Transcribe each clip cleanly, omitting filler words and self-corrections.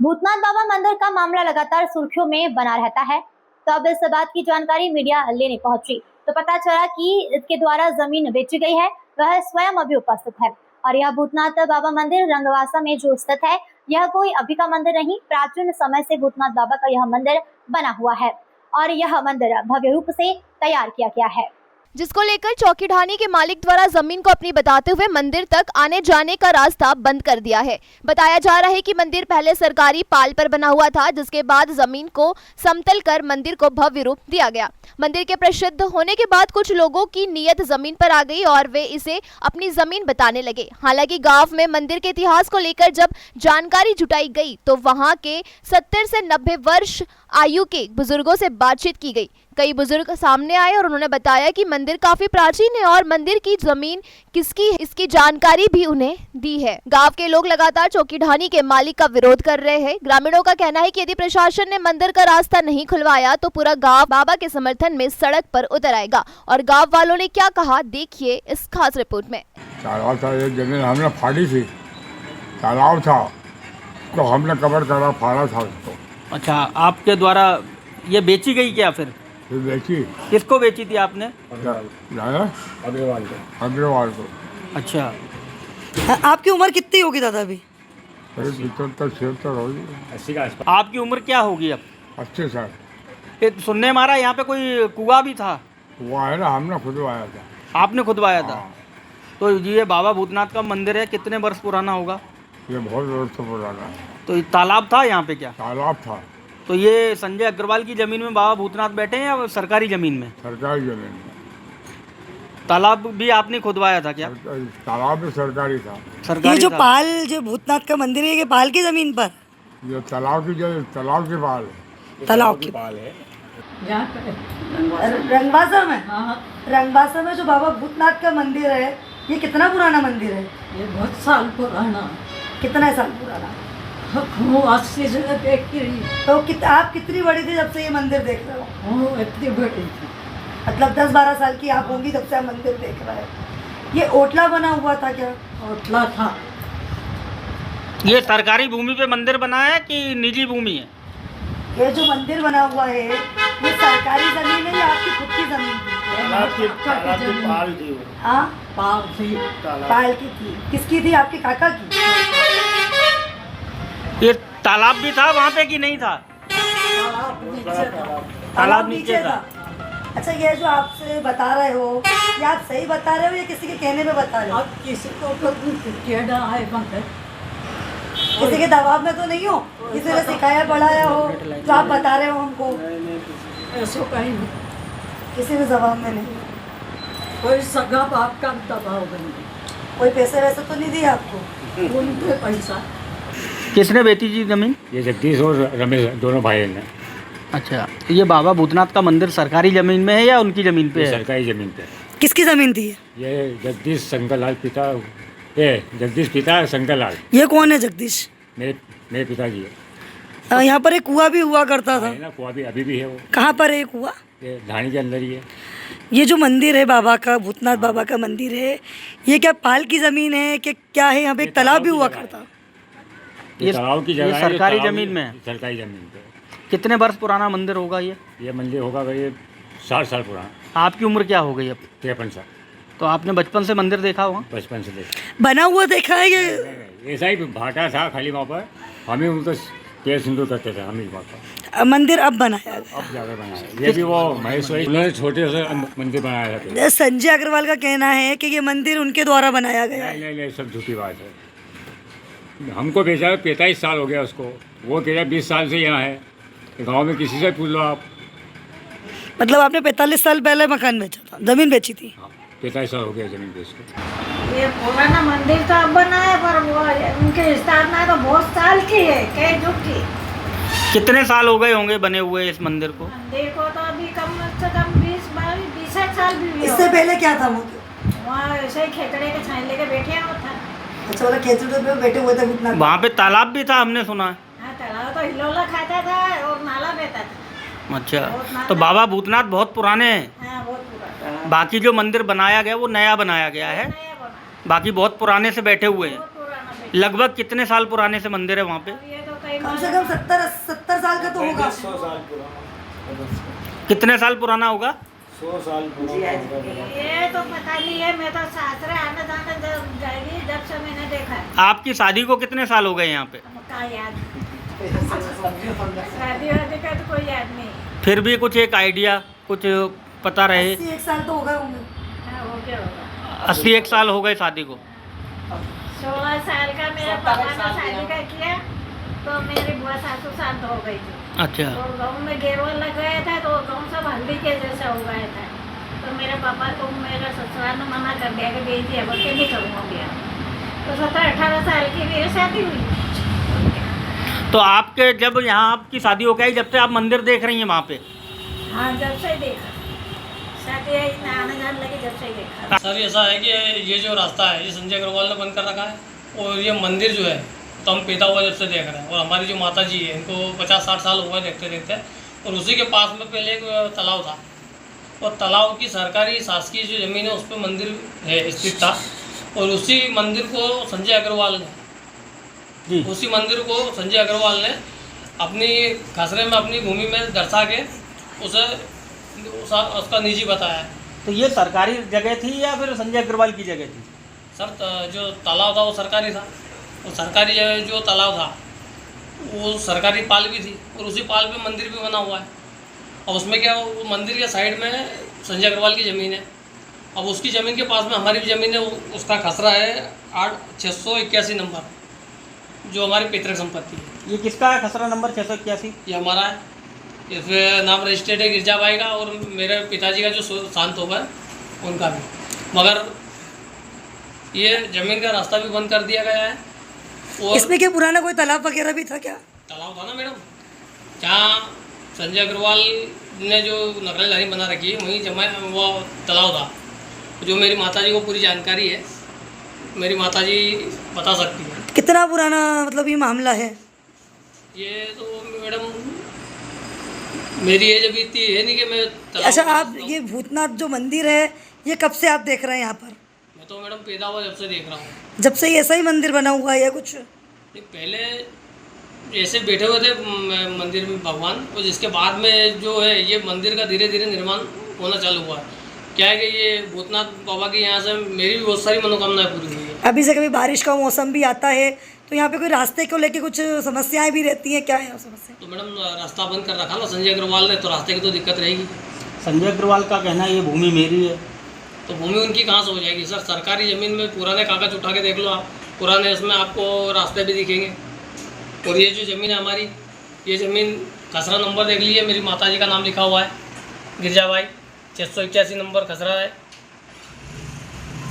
भूतनाथ बाबा मंदिर का मामला लगातार सुर्खियों में बना रहता है। तो अब इस बात की जानकारी मीडिया लेने पहुंची तो पता चला कि इसके द्वारा जमीन बेची गई है, वह स्वयं अभी उपस्थित है। और यह भूतनाथ बाबा मंदिर रंगवासा में जो स्थित है, यह कोई अभी का मंदिर नहीं, प्राचीन समय से भूतनाथ बाबा का यह मंदिर बना हुआ है और यह मंदिर भव्य रूप से तैयार किया गया है, जिसको लेकर चौकी ढाणी के मालिक द्वारा जमीन को अपनी बताते हुए मंदिर तक आने जाने का रास्ता बंद कर दिया है। बताया जा रहा है कि मंदिर पहले सरकारी पाल पर बना हुआ था, जिसके बाद जमीन को समतल कर मंदिर को भव्य रूप दिया गया। मंदिर के प्रसिद्ध होने के बाद कुछ लोगों की नीयत जमीन पर आ गई और वे इसे अपनी जमीन बताने लगे। हालांकि गांव में मंदिर के इतिहास को लेकर जब जानकारी जुटाई गई तो वहां के 70 से 90 वर्ष आयु के बुजुर्गों से बातचीत की गई। कई बुजुर्ग सामने आए और उन्होंने बताया कि मंदिर काफी प्राचीन है और मंदिर की जमीन किसकी है, इसकी जानकारी भी उन्हें दी है। गांव के लोग लगातार चौकी ढाणी के मालिक का विरोध कर रहे हैं। ग्रामीणों का कहना है कि यदि प्रशासन ने मंदिर का रास्ता नहीं खुलवाया तो पूरा गांव बाबा के समर्थन में सड़क पर उतर आएगा। और गाँव वालों ने क्या कहा, देखिए इस खास रिपोर्ट में। तालाब था, ये जमीन हमने फाड़ी थी, तालाब था तो हमने कवर करा, फाड़ा था उसको। अच्छा, आपके द्वारा ये बेची गई क्या? फिर बेची। किसको बेची थी आपने? अग्रवाल को। अच्छा, आपकी उम्र कितनी होगी दादा अभी? 75-76 होगी। 80 का आसपास। आपकी उम्र क्या होगी अब? 80 साल। ये सुनने में आ रहा है यहाँ पे कोई कुआं भी था। हुआ है ना, हमने खुदवाया था। आपने खुदवाया था? हाँ। तो ये बाबा भूतनाथ का मंदिर है, कितने वर्ष पुराना होगा? ये बहुत वर्ष पुराना है। तो ये तालाब था यहाँ पे क्या? तालाब था। तो ये संजय अग्रवाल की जमीन में बाबा भूतनाथ बैठे हैं या सरकारी जमीन में? सरकारी जमीन में। तालाब भी आपने खुदवाया था क्या? तालाब भी सरकारी था। सरकारी ये जो था। पाल जो भूतनाथ का मंदिर है, ये पाल की जमीन पर? ये तालाब के पाल है। तालाब की पाल है। रंगवासा में? रंगवासा में जो बाबा भूतनाथ का मंदिर है, ये कितना पुराना मंदिर है? ये बहुत साल पुराना। कितना साल पुराना? 80 से तो आप कितनी बड़ी थी जब से ये मंदिर देख रहे हो? इतनी बड़ी थी, मतलब 10-12 साल की आप होंगी जब से आप मंदिर देख रहे हैं। ये ओटला बना हुआ था क्या? ओटला था। ये सरकारी भूमि पे मंदिर बना है कि निजी भूमि है? ये जो मंदिर बना हुआ है, ये सरकारी जमीन है या आपकी खुद की जमीन थी? पाल थी। हाँ, पाल थी। पाल की थी। किसकी थी? आपके काका की? ये तालाब भी था वहाँ पे कि नहीं था? तालाब नीचे था। अच्छा, ये जो आपसे बता रहे हो, ये आप सही बता रहे हो या किसी के कहने पे बता रहे हो? अब किसी को कहना है मतलब किसी के दबाव में तो नहीं हो? किसी ने सिखाया पढ़ाया हो जो आप बता रहे हो हमको? ऐसा कहीं नहीं। किसी ने दबाव में नहीं? कोई सगा बाप का दबाव नहीं, कोई पैसे वैसे तो नहीं दिए आपको? उन पे पैसा। किसने बेची थी जमीन? ये जगदीश और रमेश दोनों भाई ने। अच्छा, ये बाबा भूतनाथ का मंदिर सरकारी जमीन में है या उनकी जमीन पे है? सरकारी जमीन पे। किसकी जमीन थी ये जगदीश शंकरलाल पिता, ये जगदीश पिता शंकरलाल। ये कौन है जगदीश? मेरे पिताजी है। यहाँ पर एक कुआं भी हुआ करता था। है ना, कुआं भी अभी भी है। वो कहाँ पर है ये कुआं? ये ढाणी के अंदर ही है। ये जो मंदिर है बाबा का, भूतनाथ बाबा का मंदिर है, ये क्या पाल की जमीन है कि क्या है? यहाँ पे एक तालाब भी हुआ करता। ये तालाब की जगह है, सरकारी तालाब जमीन में है? सरकारी जमीन पे। कितने वर्ष पुराना मंदिर होगा ये? ये मंदिर होगा ये 60 साल पुराना। आपकी उम्र क्या हो गई अब? 53 साल। तो आपने बचपन से मंदिर देखा होगा? बचपन से देखा। बना हुआ देखा है ये? ऐसा ही भाटा था खाली वहाँ पर, हम ही उनको तेल सिंदूर करते थे, हम ही वहाँ पर। मंदिर अब बनाया गया। अब ज़्यादा बनाया। ये भी वो महेश्वरी, उन्होंने छोटे से मंदिर बनाया था। संजय अग्रवाल का कहना है कि ये मंदिर उनके द्वारा बनाया गया है। नहीं, सब झूठी बात है। हमको बेचा 45 साल हो गया उसको, वो कह रहा 20 साल से यहाँ है। गांव में किसी से पूछ लो आप। मतलब आपने 45 साल पहले मकान बेचा था, जमीन बेची थी? हाँ, 45 साल हो गया जमीन बेच के। ये पुराना मंदिर तो अब बना है, पर वो उनके स्थापना तो बहुत साल की है, कई युग की। कितने साल हो गए होंगे बने हुए इस मंदिर को? मंदिर को तो अभी कम से कम 20 साल भी हुए। इससे पहले क्या था? वो वहाँ ऐसे ही खेतड़े के छान लेके बैठे हैं वो था। अच्छा, वाला खेतों पे बैठे हुए थे भूतनाथ। वहाँ पे तालाब भी था, हमने सुना है। हाँ, तालाब तो हिलोला खाता था और नाला बहता था। अच्छा, तो बाबा भूतनाथ बहुत पुराने हैं। हाँ, बहुत पुराना। बाकी जो मंदिर बनाया गया वो नया बनाया गया है, नया बना, बाकी बहुत पुराने से बैठे हुए हैं। बहुत पुराना। लगभग कितने साल पुराने से मंदिर है वहाँ पे? ये तो कई कम से कम 70 साल का तो होगा। 100 साल पुराना। कितने साल पुराना होगा? 100 साल पुराना होगा। ये तो पता नहीं है, मैं तो सासरे आने जाने जाएगी जब से मैंने देखा है। आपकी शादी को कितने साल हो गए यहाँ पे? क्या याद शादी वादी का तो कोई याद नहीं। फिर भी कुछ एक आइडिया, कुछ पता रहे। 81 साल तो हो गए होंगे। हाँ, हो गया होगा। 81 साल हो गए शादी को। 16 साल का मेरे पापा ने शादी का किया तो मेरी बुआ सासू शांत हो गई थी। अच्छा। तो गाँव में गेरवा लग गया था तो गाँव सब हल्दी के जैसा हो गया था। तो मेरे पापा को मेरे ससुराल ने मना कर दिया कि बेटी अब के नहीं करूँगा। तो 17-18 साल की मेरी शादी हुई। तो आपके जब यहाँ आपकी शादी हो गई, जब से आप मंदिर देख रही हैं वहाँ पे? हाँ, जब से ही देखा शादी आने जाने लगी, जब से ही देखा। सर ऐसा है कि ये जो रास्ता है ये संजय अग्रवाल ने बंद कर रखा है, और ये मंदिर जो है तो हम पैदा हुआ जब से देख रहे हैं। और हमारी जो माता जी है इनको 50-60 साल हो गए देखते देखते। और उसी के पास में पहले एक तालाब था, और तालाब की सरकारी शासकीय जो ज़मीन है उस पर मंदिर है स्थित था। और उसी मंदिर को संजय अग्रवाल ने उसी मंदिर को संजय अग्रवाल ने अपनी खसरे में अपनी भूमि में दर्शा के उसे उसका निजी बताया। तो ये सरकारी जगह थी या फिर संजय अग्रवाल की जगह थी? सर जो तालाब था वो सरकारी था, और सरकारी जो तालाब था वो सरकारी पाल भी थी, और उसी पाल पे मंदिर भी बना हुआ है। और उसमें क्या, वो मंदिर के साइड में संजय अग्रवाल की ज़मीन है। अब उसकी ज़मीन के पास में हमारी भी ज़मीन है, उसका खसरा है 681 नंबर, जो हमारी पैतृक संपत्ति है। ये किसका है खसरा नंबर 681? ये हमारा है। इस पर नाम रजिस्टर्ड है गिरजाबाई का, और मेरे पिताजी का जो शांत हो गए उनका भी। मगर ये ज़मीन का रास्ता भी बंद कर दिया गया है। और इसमें क्या पुराना कोई तालाब वगैरह भी था क्या? तालाब था ना मैडम, जहाँ संजय अग्रवाल ने जो नकलदारी बना रखी है वहीं जमा वो तालाब था। जो मेरी माताजी को पूरी जानकारी है, मेरी माताजी बता सकती है। कितना पुराना मतलब ये मामला है? ये तो मैडम मेरी एज अभी इतनी है नहीं कि मैं तालाब अच्छा, को आप समझता हूँ। ये भूतनाथ जो मंदिर है ये कब से आप देख रहे हैं यहाँ पर? मैं तो मैडम पैदा हुआ जब से देख रहा हूँ। जब से ये ऐसा ही मंदिर बना हुआ है या कुछ? नहीं, पहले ऐसे बैठे हुए थे मंदिर में भगवान, और जिसके बाद में जो है ये मंदिर का धीरे धीरे निर्माण होना चालू हुआ है। क्या है कि ये भूतनाथ बाबा के यहाँ से मेरी भी बहुत सारी मनोकामनाएं पूरी हुई है। अभी से कभी बारिश का मौसम भी आता है तो यहाँ पे कोई रास्ते को लेके कुछ समस्याएं भी रहती हैं, क्या है समस्या? तो मैडम रास्ता बंद कर रखा ना संजय अग्रवाल ने, तो रास्ते की तो दिक्कत रहेगी। संजय अग्रवाल का कहना है ये भूमि मेरी है। तो भूमि उनकी कहाँ से हो जाएगी सर? सरकारी ज़मीन में पुराने कागज उठा के देख लो आप, पुराने इसमें आपको रास्ते भी दिखेंगे। और ये जो ज़मीन है हमारी, ये ज़मीन खसरा नंबर देख लीजिए, मेरी माताजी का नाम लिखा हुआ है गिरजाबाई, 681 नंबर खसरा है।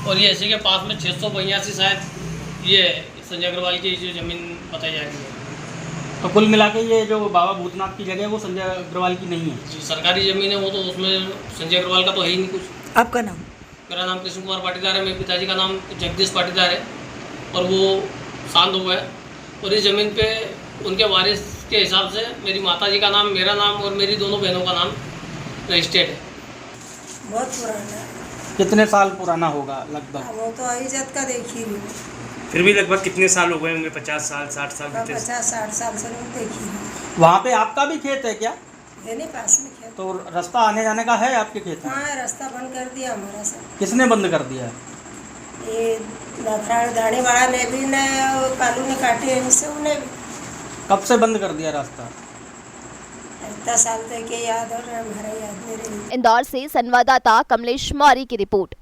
और ये इसी के पास में 682 शायद ये संजय अग्रवाल की जो ज़मीन बताई जा रही है। तो कुल मिला के ये जो बाबा भूतनाथ की जगह है वो संजय अग्रवाल की नहीं है। जो सरकारी ज़मीन है वो तो उसमें संजय अग्रवाल का तो है ही नहीं कुछ। आपका नाम? मेरा नाम कृष्ण कुमार पाटीदार है, मेरे पिताजी का नाम जगदीश पाटीदार है, और वो शांत हो गए। और इस ज़मीन पे उनके वारिस के हिसाब से मेरी माताजी का नाम, मेरा नाम और मेरी दोनों बहनों का नाम रजिस्टर्ड है। बहुत पुराना है। कितने साल पुराना होगा लगभग? वो तो इज्जत का देखी नहीं, फिर भी लगभग कितने साल हो गए होंगे? 50 साल 60 साल? 50-60 साल से नहीं देखी नहीं। वहाँ पे आपका भी खेत है क्या? है नहीं, पास में खेत। तो रास्ता आने जाने का है आपके खेत में? हाँ, रास्ता बंद कर दिया हमारा सब। किसने बंद कर दिया है? ये लफड़ाड़ दाढ़ी वाला ने भी ने कालू ने काटे इनसे, उन्हें भी। कब से बंद कर दिया रास्ता? इतना साल तक के याद और हमारा याद नहीं रही। इंदौर से संवाददाता कमलेश मौर्य की रिपोर्ट।